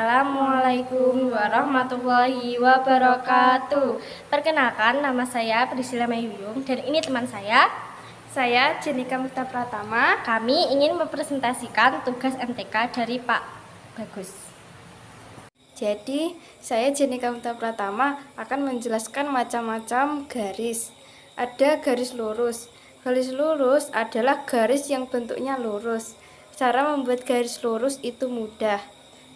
Assalamualaikum warahmatullahi wabarakatuh. Perkenalkan, nama saya Priscilla Mayuyung dan ini teman saya. Saya Jenika Mufta Pratama. Kami ingin mempresentasikan tugas MTK dari Pak Bagus. Jadi, saya Jenika Mufta Pratama akan menjelaskan macam-macam garis. Ada garis lurus. Garis lurus adalah garis yang bentuknya lurus. Cara membuat garis lurus itu mudah.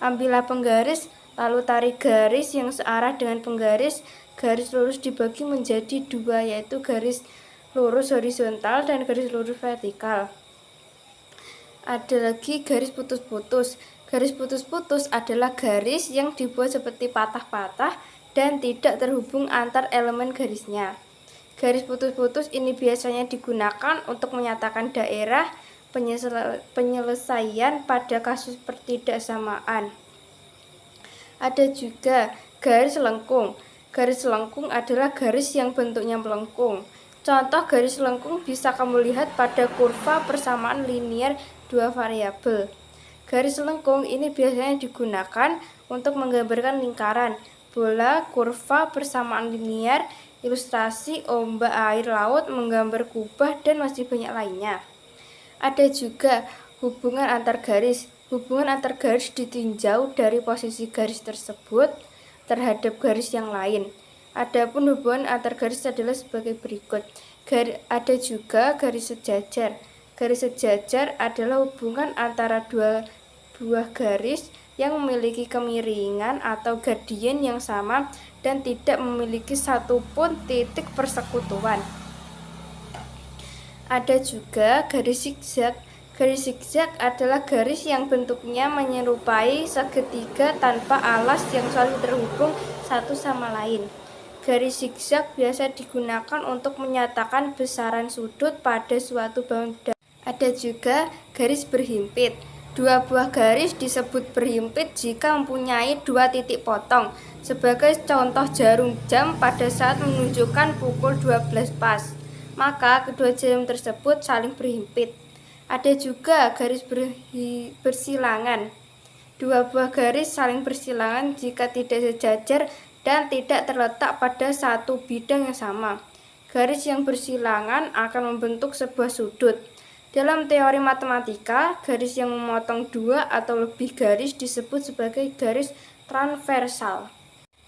Ambillah penggaris, lalu tarik garis yang searah dengan penggaris. Garis lurus dibagi menjadi dua, yaitu garis lurus horizontal dan garis lurus vertikal. Ada lagi garis putus-putus. Garis putus-putus adalah garis yang dibuat seperti patah-patah dan tidak terhubung antar elemen garisnya. Garis putus-putus ini biasanya digunakan untuk menyatakan daerah penyelesaian pada kasus pertidaksamaan. Ada juga garis lengkung. Garis lengkung adalah garis yang bentuknya melengkung. Contoh garis lengkung bisa kamu lihat pada kurva persamaan linear dua variabel. Garis lengkung ini biasanya digunakan untuk menggambarkan lingkaran, bola, kurva persamaan linear, ilustrasi ombak air laut, menggambar kubah, dan masih banyak lainnya. Ada juga hubungan antar garis. Hubungan antar garis ditinjau dari posisi garis tersebut terhadap garis yang lain. Adapun hubungan antar garis adalah sebagai berikut. Ada juga garis sejajar. Garis sejajar adalah hubungan antara dua buah garis yang memiliki kemiringan atau gradien yang sama dan tidak memiliki satupun titik persekutuan. Ada juga garis zigzag. Garis zigzag adalah garis yang bentuknya menyerupai segitiga tanpa alas yang saling terhubung satu sama lain. Garis zigzag biasa digunakan untuk menyatakan besaran sudut pada suatu benda. Ada juga garis berhimpit. Dua buah garis disebut berhimpit jika mempunyai dua titik potong. Sebagai contoh jarum jam pada saat menunjukkan pukul 12 pas, maka kedua jarum tersebut saling berhimpit. Ada juga garis bersilangan. Dua buah garis saling bersilangan jika tidak sejajar dan tidak terletak pada satu bidang yang sama. Garis yang bersilangan akan membentuk sebuah sudut. Dalam teori matematika, garis yang memotong dua atau lebih garis disebut sebagai garis transversal.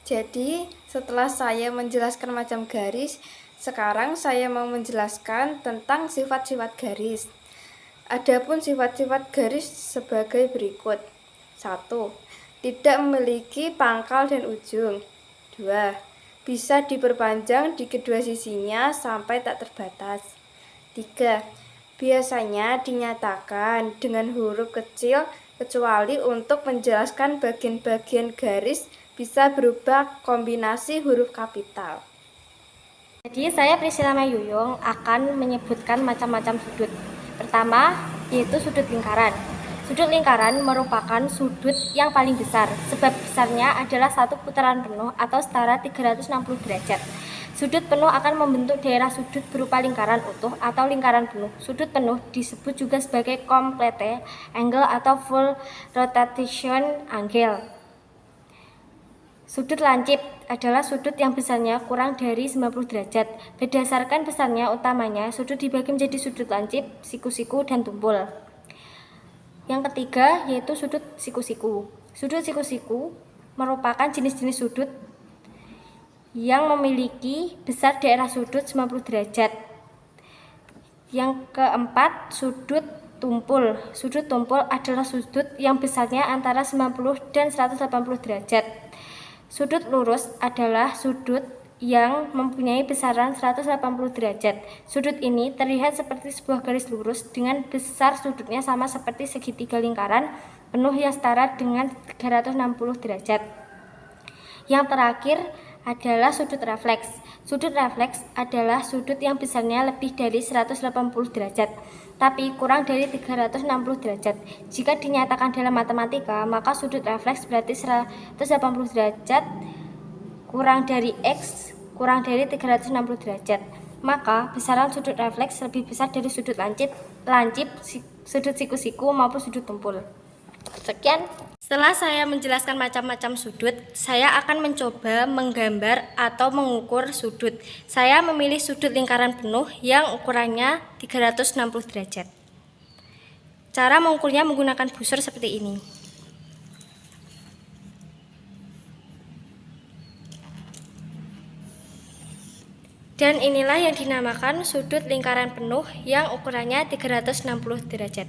Jadi, setelah saya menjelaskan macam garis, sekarang saya mau menjelaskan tentang sifat-sifat garis. Adapun sifat-sifat garis sebagai berikut. 1. Tidak memiliki pangkal dan ujung. 2. Bisa diperpanjang di kedua sisinya sampai tak terbatas. 3. Biasanya dinyatakan dengan huruf kecil kecuali untuk menjelaskan bagian-bagian garis bisa berubah kombinasi huruf kapital. Jadi saya Priscilla Mayuyung akan menyebutkan macam-macam sudut. Pertama, yaitu sudut lingkaran. Sudut lingkaran merupakan sudut yang paling besar, sebab besarnya adalah satu putaran penuh atau setara 360 derajat. Sudut penuh akan membentuk daerah sudut berupa lingkaran utuh atau lingkaran penuh. Sudut penuh disebut juga sebagai complete angle atau full rotation angle. Sudut lancip adalah sudut yang besarnya kurang dari 90 derajat. Berdasarkan besarnya utamanya, sudut dibagi menjadi sudut lancip, siku-siku, dan tumpul. Yang ketiga yaitu sudut siku-siku. Sudut siku-siku merupakan jenis-jenis sudut yang memiliki besar daerah sudut 90 derajat. Yang keempat, sudut tumpul. Sudut tumpul adalah sudut yang besarnya antara 90 dan 180 derajat. Sudut lurus adalah sudut yang mempunyai besaran 180 derajat. Sudut ini terlihat seperti sebuah garis lurus dengan besar sudutnya sama seperti segitiga lingkaran penuh yang setara dengan 360 derajat. Yang terakhir adalah sudut refleks. Sudut refleks adalah sudut yang besarnya lebih dari 180 derajat, tapi kurang dari 360 derajat. Jika dinyatakan dalam matematika, maka sudut refleks berarti 180 derajat kurang dari X kurang dari 360 derajat. Maka besaran sudut refleks lebih besar dari sudut lancip, sudut siku-siku maupun sudut tumpul. Sekian. Setelah saya menjelaskan macam-macam sudut, saya akan mencoba menggambar atau mengukur sudut. Saya memilih sudut lingkaran penuh yang ukurannya 360 derajat. Cara mengukurnya menggunakan busur seperti ini. Dan inilah yang dinamakan sudut lingkaran penuh yang ukurannya 360 derajat.